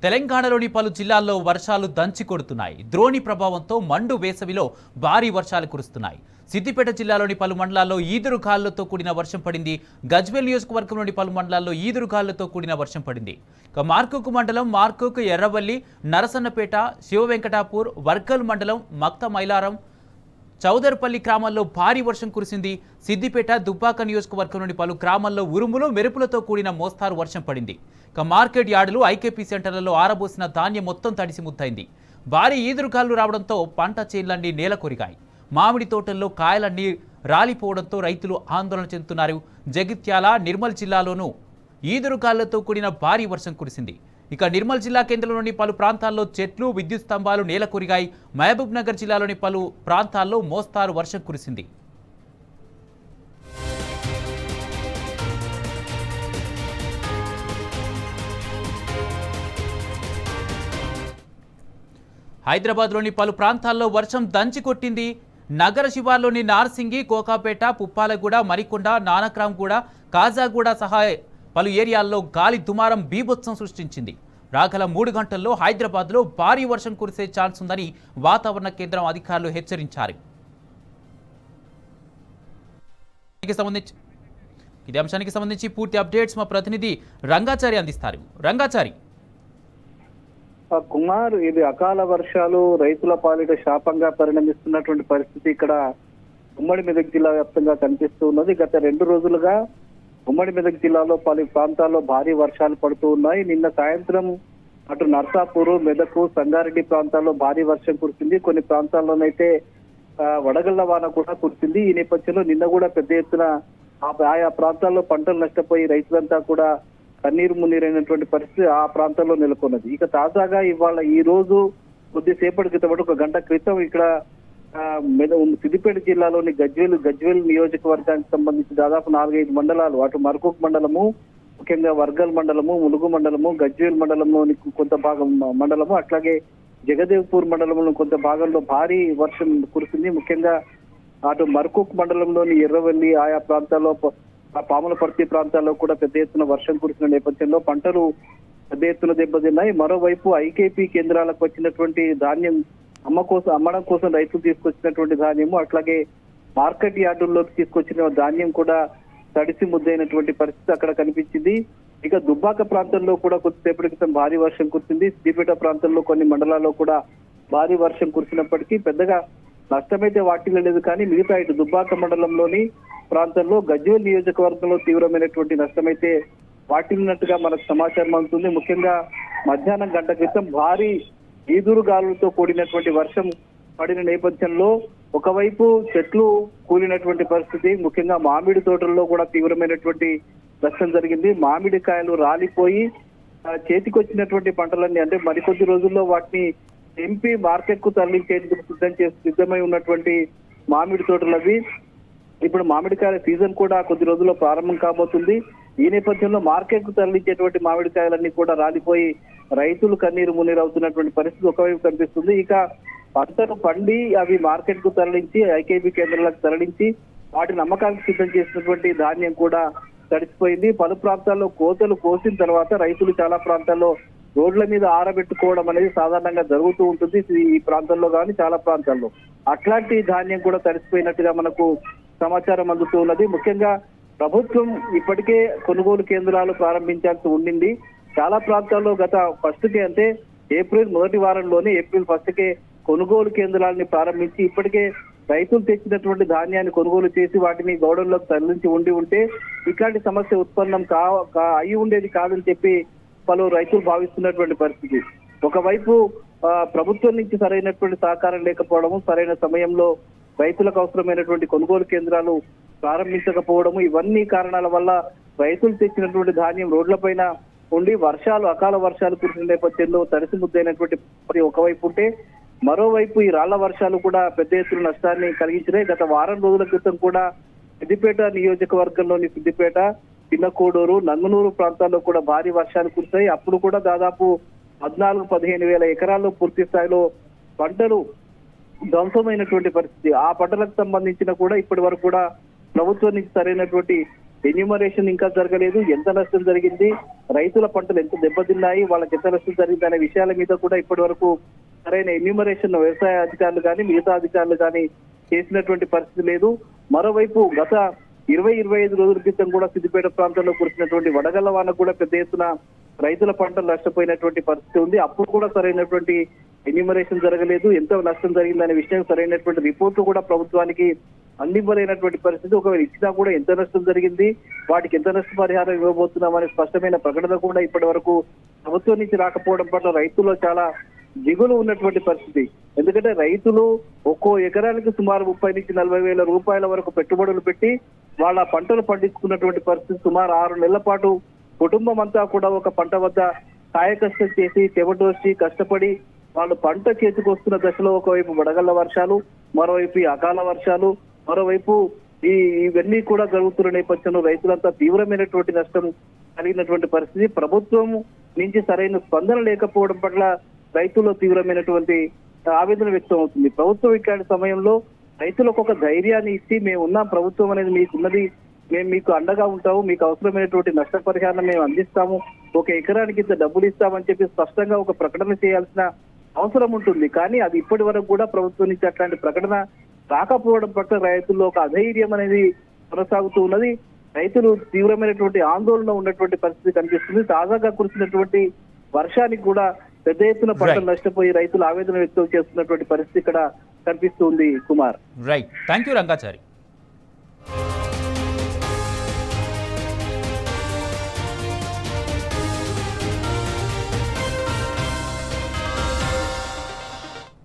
తెలంగాణలోని పలు జిల్లాల్లో వర్షాలు దంచి కొడుతున్నాయి. ద్రోణి ప్రభావంతో మండు వేసవిలో భారీ వర్షాలు కురుస్తున్నాయి. సిద్దిపేట జిల్లాలోని పలు మండలాల్లో ఈదురుగాలులతో కూడిన వర్షం పడింది. గజ్వేల్ నియోజకవర్గంలోని పలు మండలాల్లో ఈదురుగాలులతో కూడిన వర్షం పడింది. మార్కుకు మండలం, మార్కుకు, ఎర్రవల్లి, నరసన్నపేట, శివవెంకటాపూర్, వర్గల్ మండలం, మక్త మైలారం, చౌదర్పల్లి గ్రామాల్లో భారీ వర్షం కురిసింది. సిద్దిపేట, దుబ్బాక నియోజకవర్గంలోని పలు గ్రామాల్లో ఉరుములు, మెరుపులతో కూడిన మోస్తారు వర్షం పడింది. మార్కెట్ యార్డులు, ఐకేపీ సెంటర్లలో ఆరబోసిన ధాన్యం మొత్తం తడిసి ముద్దయింది. భారీ ఈదురుగాలు రావడంతో పంట చేన్లన్నీ నేల కొరిగాయి. మామిడి తోటల్లో కాయలన్నీ రాలిపోవడంతో రైతులు ఆందోళన చెందుతున్నారు. జగిత్యాల, నిర్మల్ జిల్లాలోనూ ఈదురుగాలతో కూడిన భారీ వర్షం కురిసింది. నిర్మల్ జిల్లా కేంద్రంలోని పలు ప్రాంతాల్లో చెట్లు, విద్యుత్ స్తంభాలు నేల కొరిగాయి. మహబూబ్ నగర్ జిల్లాలోని పలు ప్రాంతాల్లో మోస్తారు వర్షం కురిసింది. హైదరాబాద్లోని పలు ప్రాంతాల్లో వర్షం దంచి కొట్టింది. నగర శివార్లోని నార్సింగి, కోకాపేట, పుప్పాలగూడ, మరికొండ, నానక్రామ్గూడ, కాజాగూడ సహా పలు ఏరియాల్లో గాలి దుమారం బీభత్సం సృష్టించింది. రాగల 3 గంటల్లో హైదరాబాద్లో భారీ వర్షం కురిసే ఛాన్స్ ఉందని వాతావరణ కేంద్రం అధికారులు హెచ్చరించారు. ఇదే అంశానికి సంబంధించి పూర్తి అప్డేట్స్ మా ప్రతినిధి రంగాచారి అందిస్తారు. రంగాచారి, కుమార్, ఇది అకాల వర్షాలు రైతుల పాలిట శాపంగా పరిణమిస్తున్నటువంటి పరిస్థితి ఇక్కడ ఉమ్మడి మెదక్ జిల్లా వ్యాప్తంగా కనిపిస్తూ ఉన్నది. గత 2 రోజులుగా ఉమ్మడి మెదక్ జిల్లాలో పలు ప్రాంతాల్లో భారీ వర్షాలు పడుతూ ఉన్నాయి. నిన్న సాయంత్రం అటు నర్సాపూర్, మెదకు, సంగారెడ్డి ప్రాంతాల్లో భారీ వర్షం కురిసింది. కొన్ని ప్రాంతాల్లోనైతే వడగళ్ల వాన కూడా కురిసింది. ఈ నేపథ్యంలో నిన్న కూడా పెద్ద ఎత్తున ఆయా ప్రాంతాల్లో పంటలు నష్టపోయి రైతులంతా కూడా కన్నీరు మున్నీరైనటువంటి పరిస్థితి ఆ ప్రాంతాల్లో నెలకొన్నది. తాజాగా ఇవాళ ఈ రోజు కొద్దిసేపటి క్రితం, 1 గంట క్రితం ఇక్కడ సిద్దిపేట జిల్లాలోని గజ్వేల్ నియోజకవర్గానికి సంబంధించి దాదాపు 4-5 మండలాలు, అటు మర్కూక్ మండలము, ముఖ్యంగా వర్గల్ మండలము, ములుగు మండలము, గజ్వేల్ మండలంలోని కొంత భాగం మండలము, అట్లాగే జగదేవ్పూర్ మండలంలో కొంత భాగంలో భారీ వర్షం కురిసింది. ముఖ్యంగా అటు మర్కూక్ మండలంలోని ఎర్రవల్లి, ఆయా ప్రాంతాల్లో, పాములపర్తి ప్రాంతాల్లో కూడా పెద్ద ఎత్తున వర్షం కురిసిన నేపథ్యంలో పంటలు పెద్ద ఎత్తున దెబ్బతిన్నాయి. మరోవైపు ఐకేపీ కేంద్రాలకు వచ్చినటువంటి ధాన్యం అమ్మడం కోసం రైతులు తీసుకొచ్చినటువంటి ధాన్యము, అట్లాగే మార్కెట్ యార్డుల్లోకి తీసుకొచ్చిన ధాన్యం కూడా తడిసి ముద్దైనటువంటి పరిస్థితి అక్కడ కనిపించింది. దుబ్బాక ప్రాంతంలో కూడా కొద్దిసేపటి క్రితం భారీ వర్షం కురిసింది. సిద్దిపేట ప్రాంతంలో కొన్ని మండలాల్లో కూడా భారీ వర్షం కురిసినప్పటికీ పెద్దగా నష్టమైతే వాటిల్లలేదు. కానీ మిగతా ఇటు దుబ్బాక మండలంలోని ప్రాంతంలో, గజ్వేల్ నియోజకవర్గంలో తీవ్రమైనటువంటి నష్టమైతే వాటిల్లినట్టుగా మనకు సమాచారం అందుతుంది. ముఖ్యంగా మధ్యాహ్నం గంట క్రితం భారీ ఈదురుగాలులతో కూడినటువంటి వర్షం పడిన నేపథ్యంలో ఒకవైపు చెట్లు కూలినటువంటి పరిస్థితి, ముఖ్యంగా మామిడి తోటల్లో కూడా తీవ్రమైనటువంటి నష్టం జరిగింది. మామిడి కాయలు రాలిపోయి చేతికొచ్చినటువంటి పంటలన్నీ, అంటే మరికొద్ది రోజుల్లో వాటిని తెంపి మార్కెట్ కు తరలించేందుకు సిద్ధమై ఉన్నటువంటి మామిడి తోటలు అవి. ఇప్పుడు మామిడికాయల సీజన్ కూడా కొద్ది రోజుల్లో ప్రారంభం కాబోతుంది. ఈ నేపథ్యంలో మార్కెట్ కు తరలించేటువంటి మామిడికాయలన్నీ కూడా రాలిపోయి రైతులు కన్నీరు మున్నీరు అవుతున్నటువంటి పరిస్థితి ఒకవైపు కనిపిస్తుంది. పంటను పండి అవి మార్కెట్ కు తరలించి, ఐకేపీ కేంద్రాలకు తరలించి వాటిని అమ్మకానికి సిద్ధం చేసినటువంటి ధాన్యం కూడా తడిసిపోయింది. పలు ప్రాంతాల్లో కోతలు కోసిన తర్వాత రైతులు చాలా ప్రాంతాల్లో రోడ్ల మీద ఆరబెట్టుకోవడం అనేది సాధారణంగా జరుగుతూ ఉంటుంది ఈ ప్రాంతాల్లో కానీ చాలా ప్రాంతాల్లో. అట్లాంటి ధాన్యం కూడా తడిసిపోయినట్టుగా మనకు సమాచారం అందుతూ ఉన్నది. ముఖ్యంగా ప్రభుత్వం ఇప్పటికే కొనుగోలు కేంద్రాలు ప్రారంభించాల్సి ఉండింది. చాలా ప్రాంతాల్లో గత 1కే, అంటే ఏప్రిల్ మొదటి వారంలోనే, ఏప్రిల్ 1కే కొనుగోలు కేంద్రాలని ప్రారంభించి ఇప్పటికే రైతులు తెచ్చినటువంటి ధాన్యాన్ని కొనుగోలు చేసి వాటిని గౌడౌన్లోకి తరలించి ఉంటే ఇట్లాంటి సమస్య ఉత్పన్నం అయి ఉండేది కాదని చెప్పి పలు రైతులు భావిస్తున్నటువంటి పరిస్థితి. ఒకవైపు ప్రభుత్వం నుంచి సరైనటువంటి సహకారం లేకపోవడము, సరైన సమయంలో రైతులకు అవసరమైనటువంటి కొనుగోలు కేంద్రాలు ప్రారంభించకపోవడము, ఇవన్నీ కారణాల వల్ల రైతులు తెచ్చినటువంటి ధాన్యం రోడ్లపైన ఉండి అకాల వర్షాలు కురిసిన నేపథ్యంలో తడిసి ముద్దైనటువంటి ఒకవైపు ఉంటే, మరోవైపు ఈ రాళ్ల వర్షాలు కూడా పెద్ద ఎత్తున నష్టాన్ని కలిగించినాయి. గత వారం రోజుల క్రితం కూడా సిద్దిపేట నియోజకవర్గంలోని సిద్దిపేట, చిన్నకోడూరు, నంగనూరు ప్రాంతాల్లో కూడా భారీ వర్షాలు కురిశాయి. అప్పుడు కూడా దాదాపు 14-15 వేల ఎకరాల్లో పూర్తి స్థాయిలో పంటలు ధ్వంసమైనటువంటి పరిస్థితి. ఆ పంటలకు సంబంధించిన కూడా ఇప్పటి వరకు కూడా ప్రభుత్వం నుంచి సరైనటువంటి ఎన్యూమరేషన్ ఇంకా జరగలేదు. ఎంత నష్టం జరిగింది, రైతుల పంటలు ఎంత దెబ్బతిన్నాయి, వాళ్ళకి ఎంత నష్టం జరిగింది అనే విషయాల మీద కూడా ఇప్పటి వరకు సరైన ఎన్యూమరేషన్ వ్యవసాయ అధికారులు కానీ మిగతా అధికారులు కానీ చేసినటువంటి పరిస్థితి లేదు. మరోవైపు గత 20-25 రోజుల క్రితం కూడా సిద్దిపేట ప్రాంతంలో కురిసినటువంటి వడగళ్ల వాన కూడా పెద్ద ఎత్తున రైతుల పంటలు నష్టపోయినటువంటి పరిస్థితి ఉంది. అప్పుడు కూడా సరైనటువంటి ఎన్యూమరేషన్ జరగలేదు. ఎంత నష్టం జరిగిందనే విషయం సరైనటువంటి రిపోర్టు కూడా ప్రభుత్వానికి అందివ్వలేనటువంటి పరిస్థితి. ఒకవేళ ఇచ్చినా కూడా ఎంత నష్టం జరిగింది, వాటికి ఎంత నష్టపరిహారం ఇవ్వబోతున్నామనే స్పష్టమైన ప్రకటన కూడా ఇప్పటి వరకు ప్రభుత్వం నుంచి రాకపోవడం పట్ల రైతుల్లో చాలా దిగులు ఉన్నటువంటి పరిస్థితి. ఎందుకంటే రైతులు ఒక్కో ఎకరానికి సుమారు 30 నుంచి 40 వేల రూపాయల వరకు పెట్టుబడులు పెట్టి వాళ్ళ పంటలు పండించుకున్నటువంటి పరిస్థితి. సుమారు 6 నెలల పాటు కుటుంబం అంతా కూడా ఒక పంట వద్ద కాయకష్టం చేసి చెమటోసి కష్టపడి వాళ్ళు పంట చేతికి వస్తున్న దశలో ఒకవైపు వడగళ్ల వర్షాలు, మరోవైపు ఈ అకాల వర్షాలు, మరోవైపు ఇవన్నీ కూడా జరుగుతున్న నేపథ్యంలో రైతులంతా తీవ్రమైనటువంటి నష్టం కలిగినటువంటి పరిస్థితి. ప్రభుత్వం నుంచి సరైన స్పందన లేకపోవడం పట్ల రైతుల్లో తీవ్రమైనటువంటి ఆవేదన వ్యక్తం అవుతుంది. ప్రభుత్వం ఇట్లాంటి సమయంలో రైతులకు ఒక ధైర్యాన్ని ఇచ్చి మేము ఉన్నాం, ప్రభుత్వం అనేది మీకున్నది, మేము మీకు అండగా ఉంటాము, మీకు అవసరమైనటువంటి నష్టపరిహారం మేము అందిస్తాము, ఒక ఎకరానికి ఇంత డబ్బులు ఇస్తామని చెప్పి స్పష్టంగా ఒక ప్రకటన చేయాల్సిన అవసరం ఉంటుంది. కానీ అది ఇప్పటి వరకు కూడా ప్రభుత్వం నుంచి అట్లాంటి ప్రకటన రాకపోవడం పట్ల రైతుల్లో ఒక అధైర్యం అనేది కొనసాగుతూ ఉన్నది. రైతులు తీవ్రమైనటువంటి ఆందోళన ఉన్నటువంటి పరిస్థితి కనిపిస్తుంది. తాజాగా కురిసినటువంటి వర్షానికి కూడా పెద్ద ఎత్తున పంటలు నష్టపోయి రైతులు ఆవేదన వ్యక్తం చేస్తున్నటువంటి పరిస్థితి ఇక్కడ కనిపిస్తుంది. Kumar, right, thank you Rangachari.